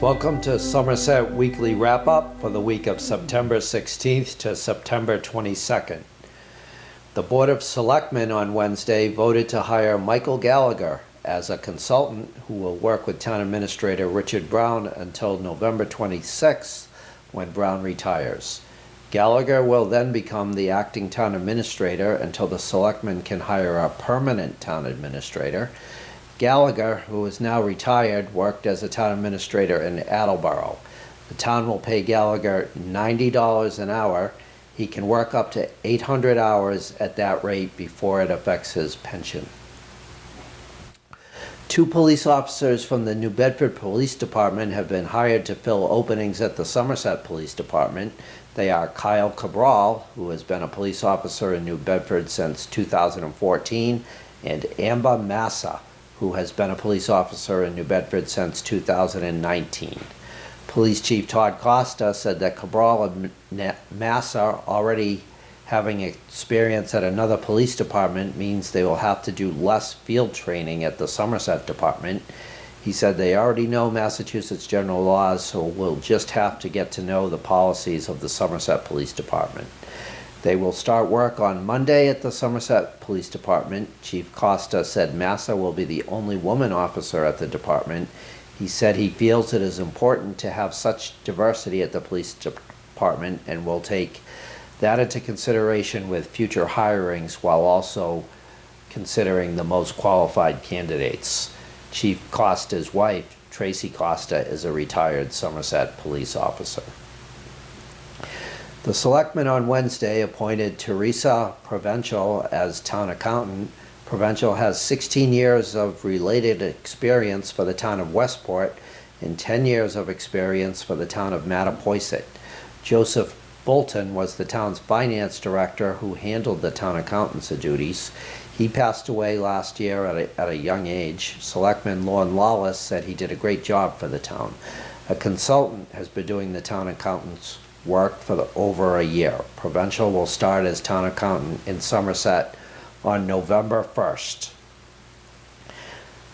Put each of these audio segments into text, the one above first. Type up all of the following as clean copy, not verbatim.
Welcome to Somerset Weekly Wrap-Up for the week of September 16th to September 22nd. The Board of Selectmen on Wednesday voted to hire Michael Gallagher as a consultant who will work with Town Administrator Richard Brown until November 26th, when Brown retires. Gallagher will then become the acting Town Administrator until the Selectmen can hire a permanent Town Administrator. Gallagher, who is now retired, worked as a town administrator in Attleboro. The town will pay Gallagher $90 an hour. He can work up to 800 hours at that rate before it affects his pension. 2 police officers from the New Bedford Police Department have been hired to fill openings at the Somerset Police Department. They are Kyle Cabral, who has been a police officer in New Bedford since 2014, and Amber Massa, who has been a police officer in New Bedford since 2019. Police Chief Todd Costa said that Cabral and Massa already having experience at another police department means they will have to do less field training at the Somerset department. He said they already know Massachusetts general laws, so will just have to get to know the policies of the Somerset Police Department. They will start work on Monday at the Somerset Police Department. Chief Costa said Massa will be the only woman officer at the department. He said he feels it is important to have such diversity at the police department and will take that into consideration with future hirings while also considering the most qualified candidates. Chief Costa's wife, Tracy Costa, is a retired Somerset police officer. The Selectmen on Wednesday appointed Teresa Provincial as town accountant. Provincial has 16 years of related experience for the town of Westport and 10 years of experience for the town of Mattapoisett. Joseph Bolton was the town's finance director who handled the town accountant's duties. He passed away last year at a young age. Selectman Lorne Lawless said he did a great job for the town. A consultant has been doing the town accountant's work for over a year. Provincial will start as town accountant in Somerset on November 1st.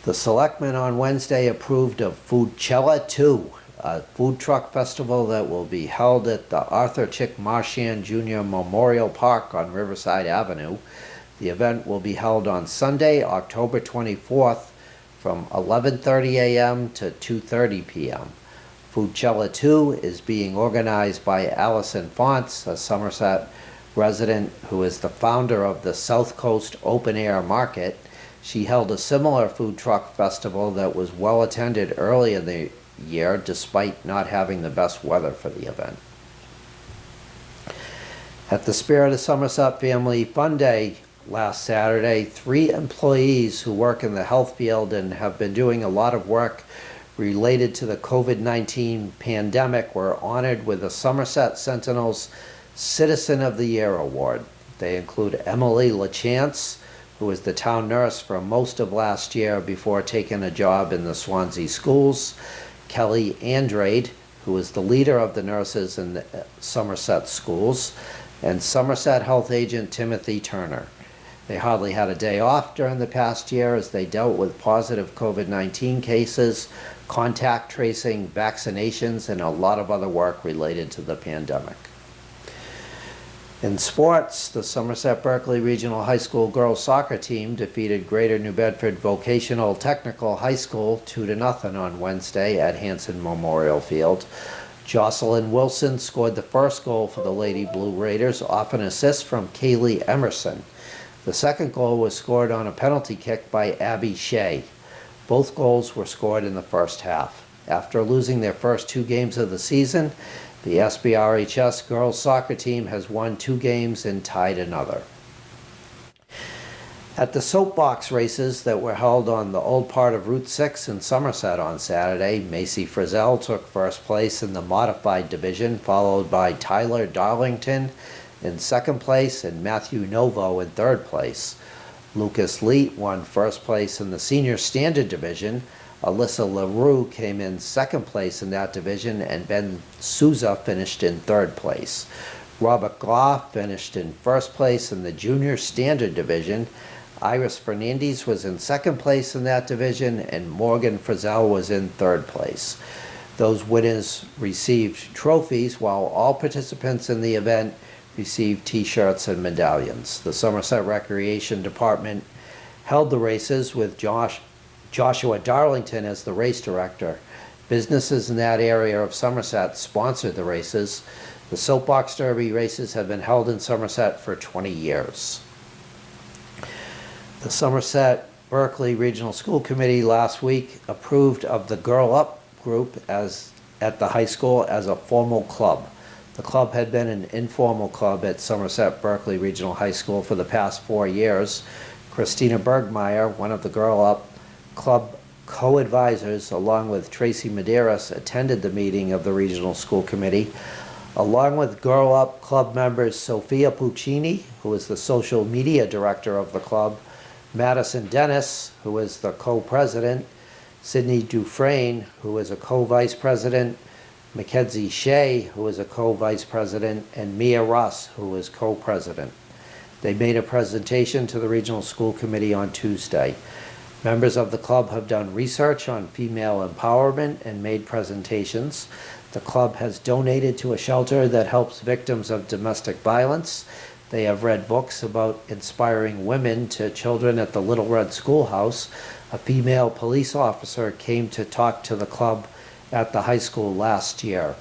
The Selectmen on Wednesday approved of Foodchella 2, a food truck festival that will be held at the Arthur Chick Marchand Jr. Memorial Park on Riverside Avenue. The event will be held on Sunday, October 24th from 11:30 a.m. to 2:30 p.m. Foodchella 2 is being organized by Allison Fonts, a Somerset resident who is the founder of the South Coast Open Air Market. She held a similar food truck festival that was well attended early in the year despite not having the best weather for the event. At the Spirit of Somerset Family Fun Day last Saturday, 3 employees who work in the health field and have been doing a lot of work related to the COVID-19 pandemic were honored with the Somerset Sentinel's Citizen of the Year Award. They include Emily LaChance, who was the town nurse for most of last year before taking a job in the Swansea schools, Kelly Andrade, who is the leader of the nurses in the Somerset schools, and Somerset health agent Timothy Turner. They hardly had a day off during the past year as they dealt with positive COVID-19 cases, contact tracing, vaccinations, and a lot of other work related to the pandemic. In sports, the Somerset Berkeley Regional High School girls soccer team defeated Greater New Bedford Vocational Technical High School 2-0 on Wednesday at Hanson Memorial Field. Jocelyn Wilson scored the first goal for the Lady Blue Raiders off an assist from Kaylee Emerson. The second goal was scored on a penalty kick by Abby Shea. Both goals were scored in the first half. After losing their first 2 games of the season, the SBRHS girls soccer team has won 2 games and tied another. At the soapbox races that were held on the old part of Route 6 in Somerset on Saturday, Macy Frizzell took first place in the modified division, followed by Tyler Darlington in second place and Matthew Novo in third place. Lucas Leet won first place in the senior standard division. Alyssa LaRue came in second place in that division, and Ben Souza finished in third place. Robert Goff finished in first place in the junior standard division. Iris Fernandez was in second place in that division, and Morgan Frizzell was in third place. Those winners received trophies, while all participants in the event received t-shirts and medallions. The Somerset Recreation Department held the races with Joshua Darlington as the race director. Businesses in that area of Somerset sponsored the races. The Soapbox Derby races have been held in Somerset for 20 years. The Somerset Berkeley Regional School Committee last week approved of the Girl Up group at the high school as a formal club. The club had been an informal club at Somerset Berkeley Regional High School for the past 4 years. Christina Bergmeyer, one of the Girl Up club co-advisors, along with Tracy Medeiros, attended the meeting of the Regional School Committee. Along with Girl Up club members Sophia Puccini, who is the social media director of the club, Madison Dennis, who is the co-president, Sydney Dufresne, who is a co-vice president, Mackenzie Shea, who is a co-vice president, and Mia Russ, who is co-president. They made a presentation to the Regional School Committee on Tuesday. Members of the club have done research on female empowerment and made presentations. The club has donated to a shelter that helps victims of domestic violence. They have read books about inspiring women to children at the Little Red Schoolhouse. A female police officer came to talk to the club at the high school last year.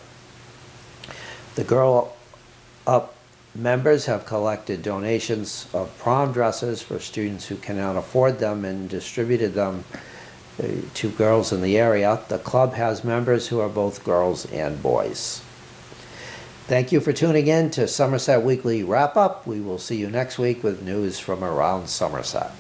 The Girl Up members have collected donations of prom dresses for students who cannot afford them and distributed them to girls in the area. The club has members who are both girls and boys. Thank you for tuning in to Somerset Weekly Wrap Up. We will see you next week with news from around Somerset.